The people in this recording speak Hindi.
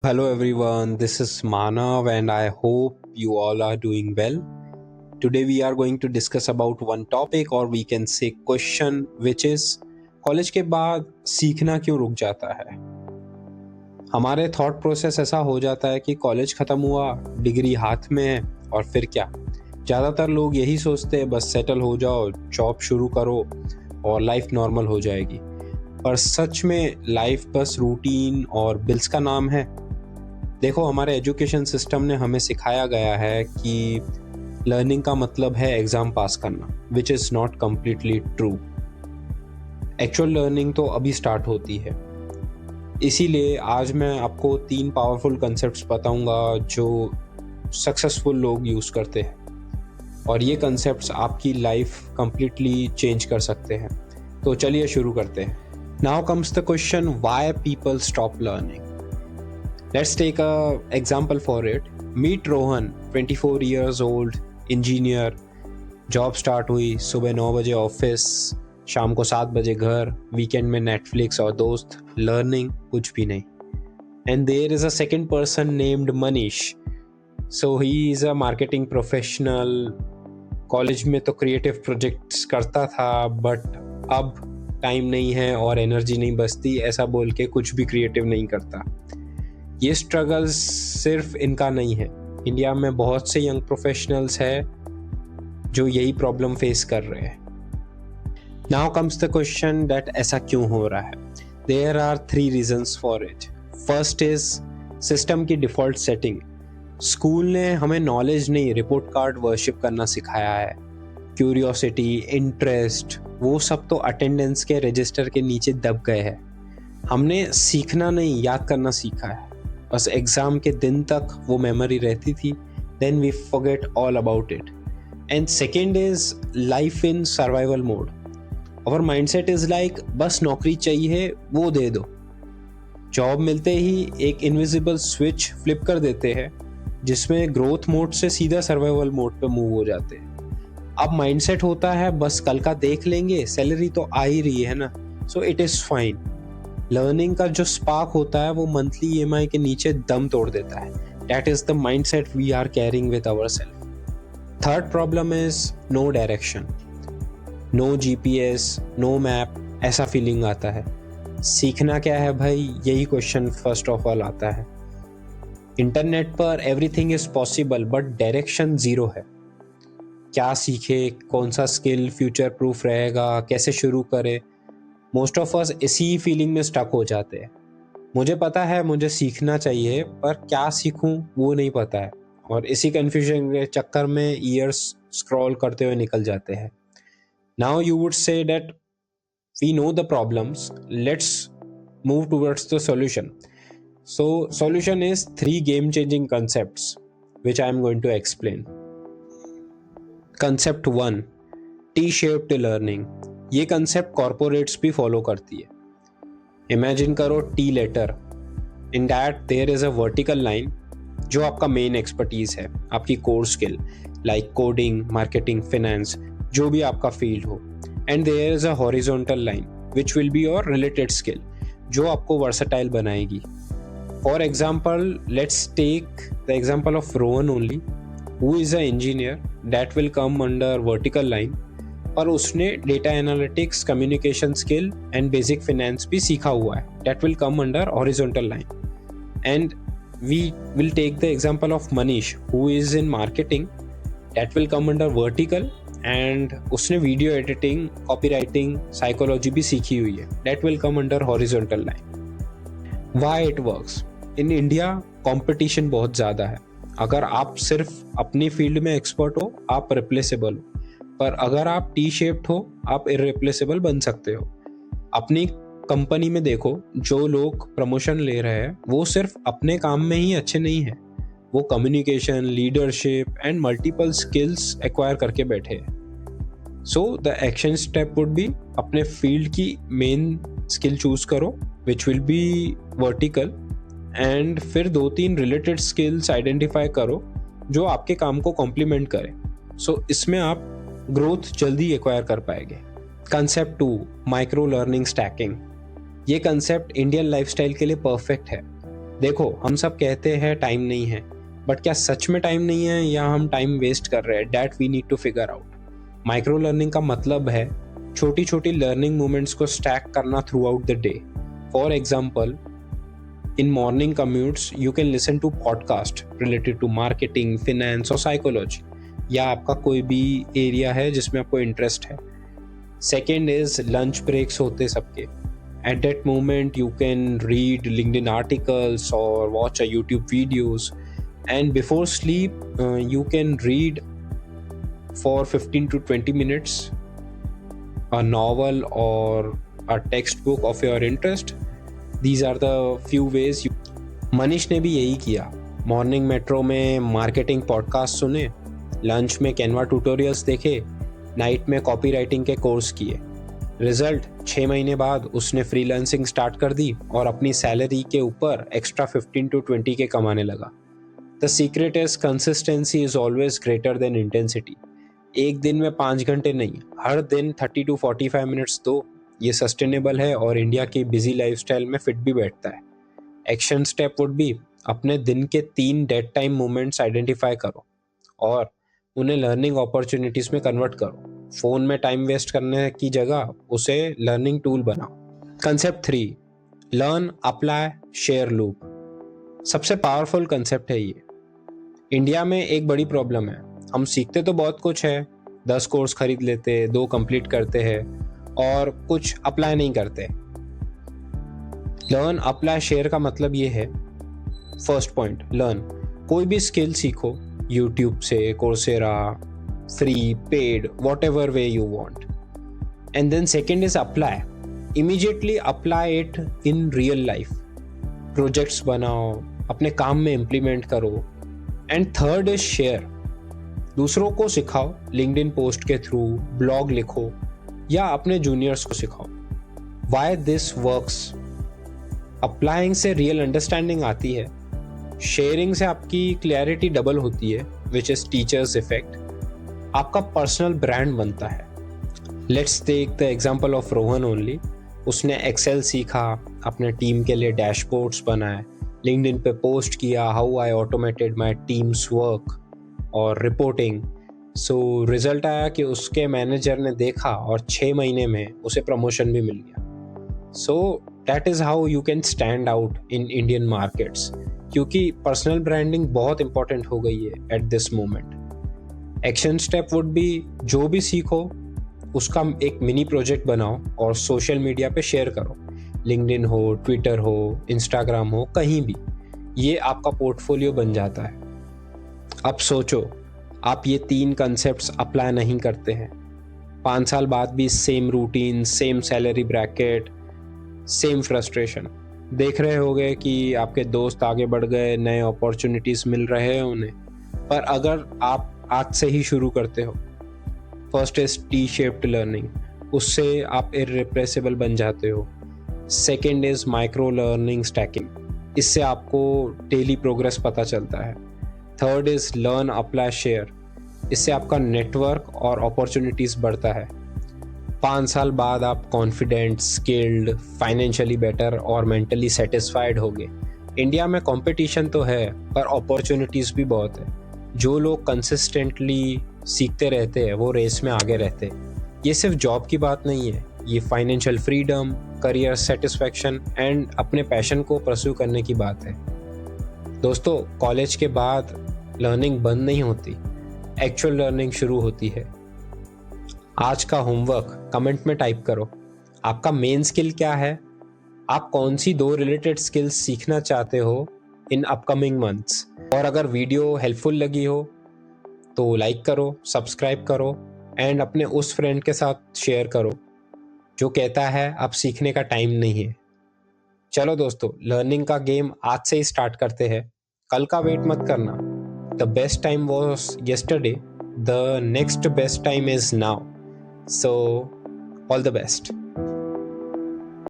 Hello everyone, this is Manav and I hope you all are doing well. Today we are going to discuss about one topic or we can say question which is college के बाद सीखना क्यों रुक जाता है। हमारे थॉट प्रोसेस ऐसा हो जाता है कि कॉलेज ख़त्म हुआ, डिग्री हाथ में है और फिर क्या। ज़्यादातर लोग यही सोचते हैं बस सेटल हो जाओ, जॉब शुरू करो और लाइफ नॉर्मल हो जाएगी। पर सच में लाइफ बस रूटीन और बिल्स का नाम है। देखो, हमारे एजुकेशन सिस्टम ने हमें सिखाया गया है कि लर्निंग का मतलब है एग्ज़ाम पास करना, which is not completely true. Actual learning तो अभी स्टार्ट होती है। इसीलिए आज मैं आपको 3 पावरफुल कंसेप्ट्स बताऊंगा जो सक्सेसफुल लोग यूज़ करते हैं और ये कंसेप्ट्स आपकी लाइफ कम्प्लीटली चेंज कर सकते हैं। तो चलिए शुरू करते हैं। Now comes the question, why people stop learning. Let's take a example for it. Meet Rohan, 24 years old, engineer. Job start हुई, सुबह 9 बजे ऑफिस, शाम को 7 बजे घर, वीकेंड में नेटफ्लिक्स और दोस्त। लर्निंग कुछ भी नहीं। And there is a second person named Manish. So he is a marketing professional. College में तो क्रिएटिव प्रोजेक्ट्स करता था बट अब टाइम नहीं है और एनर्जी नहीं बचती, ऐसा बोल के कुछ भी क्रिएटिव नहीं करता। ये स्ट्रगल्स सिर्फ इनका नहीं है, इंडिया में बहुत से यंग प्रोफेशनल्स हैं जो यही प्रॉब्लम फेस कर रहे हैं। Now comes the question that ऐसा क्यों हो रहा है। There are 3 reasons for it. First is system की डिफ़ॉल्ट सेटिंग। स्कूल ने हमें नॉलेज नहीं, रिपोर्ट कार्ड वर्शिप करना सिखाया है। क्यूरियोसिटी, इंटरेस्ट, वो सब तो अटेंडेंस के रजिस्टर के नीचे दब गए हैं। हमने सीखना नहीं, याद करना सीखा है। बस एग्ज़ाम के दिन तक वो मेमोरी रहती थी, then we forget all about it. And second is life in survival mode. Our mindset is like बस नौकरी चाहिए, वो दे दो। जॉब मिलते ही एक इनविजिबल स्विच फ्लिप कर देते हैं जिसमें ग्रोथ मोड से सीधा सर्वाइवल मोड पे मूव हो जाते हैं। अब माइंडसेट होता है बस कल का देख लेंगे, सैलरी तो आ ही रही है ना, so it is fine. Learning का जो स्पार्क होता है वो मंथली ईएमआई के नीचे दम तोड़ देता है। That is the mindset we are carrying with ourselves. Third problem is no direction, no GPS, no map, ऐसा फीलिंग आता है। सीखना क्या है भाई, यही क्वेश्चन फर्स्ट ऑफ ऑल आता है। इंटरनेट पर everything is possible but direction zero है। क्या सीखे, कौन सा स्किल फ्यूचर प्रूफ रहेगा, कैसे शुरू करे। मोस्ट ऑफ अस इसी फीलिंग में स्टक हो जाते हैं। मुझे पता है मुझे सीखना चाहिए पर क्या सीखूं वो नहीं पता है, और इसी कन्फ्यूजन के चक्कर में ईयर्स स्क्रॉल करते हुए निकल जाते हैं। Now you would say that we know the problems, let's move towards the solution. So solution is 3 game changing concepts which I am going to explain. Concept 1, T-shaped learning. ये कंसेप्ट कॉर्पोरेट्स भी फॉलो करती है। इमेजिन करो T letter, in that there is a vertical line जो आपका मेन एक्सपर्टीज है, आपकी core skill like coding, marketing, finance, जो भी आपका फील्ड हो। And there is a horizontal line which will be your related skill जो आपको वर्सटाइल बनाएगी। For example, let's take the example of Rohan only, who is a engineer, that will come under vertical line. और उसने data analytics, communication skill and basic finance भी सीखा हुआ है, that will come under horizontal line. And we will take the example of Manish who is in marketing, that will come under vertical. And उसने वीडियो एडिटिंग, कॉपीराइटिंग, साइकोलॉजी भी सीखी हुई है, that will come under horizontal line. Why it works? In India competition बहुत ज़्यादा है। अगर आप सिर्फ अपनी फील्ड में एक्सपर्ट हो, आप रिप्लेसेबल हो, पर अगर आप टी शेप्ड हो, आप इररिप्लेसेबल बन सकते हो। अपनी कंपनी में देखो, जो लोग प्रमोशन ले रहे हैं वो सिर्फ अपने काम में ही अच्छे नहीं हैं, वो communication, leadership and multiple skills acquire करके बैठे हैं। So the action step would be, अपने फील्ड की मेन स्किल चूज करो विच विल बी वर्टिकल, एंड फिर 2-3 रिलेटेड स्किल्स आइडेंटिफाई करो जो आपके काम को कॉम्प्लीमेंट करें। सो इसमें आप ग्रोथ जल्दी एक्वायर कर पाएंगे। Concept 2, micro learning stacking. ये कंसेप्ट इंडियन लाइफस्टाइल के लिए परफेक्ट है। देखो, हम सब कहते हैं टाइम नहीं है, बट क्या सच में टाइम नहीं है या हम टाइम वेस्ट कर रहे हैं? That we need to figure out. Micro learning का मतलब है छोटी छोटी लर्निंग मोमेंट्स को स्टैक करना throughout the day. For example, in morning commutes you can listen to podcast related to marketing, finance और साइकोलॉजी, या आपका कोई भी एरिया है जिसमें आपको इंटरेस्ट है। सेकेंड इज लंच ब्रेक्स होते सबके। At that moment, you can read LinkedIn articles or watch a YouTube videos. And before sleep, you can read for 15 to 20 minutes a novel or a textbook of your interest. These are the few ways you... Manish ने भी यही किया। मॉर्निंग मेट्रो में मार्केटिंग पॉडकास्ट सुने, लंच में कैनवा ट्यूटोरियल्स देखे, नाइट में कॉपी राइटिंग के कोर्स किए। रिजल्ट, 6 महीने बाद उसने फ्रीलांसिंग स्टार्ट कर दी और अपनी सैलरी के ऊपर एक्स्ट्रा 15 to 20 के कमाने लगा। The secret is consistency is always greater than intensity. एक दिन में 5 घंटे नहीं, हर दिन 30 to 45 मिनट्स दो। ये सस्टेनेबल है और इंडिया की बिजी लाइफस्टाइल में फिट भी बैठता है। एक्शन स्टेप वुड बी, अपने दिन के 3 डेड टाइम मोमेंट्स आइडेंटिफाई करो और उन्हें लर्निंग अपॉर्चुनिटीज में कन्वर्ट करो। फोन में टाइम वेस्ट करने की जगह उसे लर्निंग टूल बनाओ। Concept 3, learn, apply, share loop. सबसे पावरफुल कंसेप्ट है ये। इंडिया में एक बड़ी प्रॉब्लम है, हम सीखते तो बहुत कुछ है, 10 कोर्स खरीद लेते, 2 कंप्लीट करते हैं और कुछ अप्लाई नहीं करते। लर्न, अप्लाई, शेयर का मतलब ये है, फर्स्ट पॉइंट, लर्न, कोई भी स्किल सीखो, यूट्यूब से, Coursera, free, paid, whatever way you want. And then second is apply. Immediately apply it in real life. Projects बनाओ, अपने काम में implement करो. And third is share. दूसरों को सिखाओ, LinkedIn पोस्ट के थ्रू, ब्लॉग लिखो या अपने जूनियर्स को सिखाओ। Why this works? Applying से real understanding आती है, शेयरिंग से आपकी क्लैरिटी डबल होती है, which is teachers effect. आपका पर्सनल ब्रांड बनता है। Let's take the example of Rohan only. उसने एक्सेल सीखा, अपने टीम के लिए डैशबोर्ड्स बनाए, लिंक्डइन पे पोस्ट किया how I automated my teams work और रिपोर्टिंग। सो रिजल्ट आया कि उसके मैनेजर ने देखा और 6 महीने में उसे प्रमोशन भी मिल गया। So that is how you can stand out in Indian markets, क्योंकि पर्सनल ब्रांडिंग बहुत इंपॉर्टेंट हो गई है at this moment. Action step would be, जो भी सीखो उसका एक मिनी प्रोजेक्ट बनाओ और सोशल मीडिया पे शेयर करो, लिंक्डइन हो, ट्विटर हो, इंस्टाग्राम हो, कहीं भी। ये आपका पोर्टफोलियो बन जाता है। अब सोचो, आप ये 3 कंसेप्ट्स अप्लाई नहीं करते हैं, 5 साल बाद भी same routine, same salary bracket, same frustration. देख रहे होगे कि आपके दोस्त आगे बढ़ गए, नए अपॉर्चुनिटीज़ मिल रहे हैं उन्हें। पर अगर आप आज से ही शुरू करते हो, first is T shaped learning, उससे आप इररिप्लेसेबल बन जाते हो। Second is micro learning stacking, इससे आपको डेली प्रोग्रेस पता चलता है। Third is learn, apply, share, इससे आपका नेटवर्क और अपॉर्चुनिटीज बढ़ता है। 5 साल बाद आप कॉन्फिडेंट, स्किल्ड, फाइनेंशियली बेटर और मेंटली सेटिस्फाइड होगे। इंडिया में कंपटीशन तो है पर अपॉर्चुनिटीज भी बहुत है। जो लोग कंसिस्टेंटली सीखते रहते हैं वो रेस में आगे रहते हैं। ये सिर्फ जॉब की बात नहीं है, ये financial freedom, career satisfaction and अपने पैशन को परस्यू करने की बात है। दोस्तों, कॉलेज के बाद लर्निंग बंद नहीं होती, एक्चुअल लर्निंग शुरू होती है। आज का होमवर्क कमेंट में टाइप करो, आपका मेन स्किल क्या है? आप कौन सी 2 रिलेटेड स्किल्स सीखना चाहते हो इन अपकमिंग मंथ्स? और अगर वीडियो हेल्पफुल लगी हो तो लाइक करो, सब्सक्राइब करो एंड अपने उस फ्रेंड के साथ शेयर करो जो कहता है अब सीखने का टाइम नहीं है। चलो दोस्तों, लर्निंग का गेम आज से ही स्टार्ट करते हैं, कल का वेट मत करना। The best time was yesterday, the next best time is now. So all the best.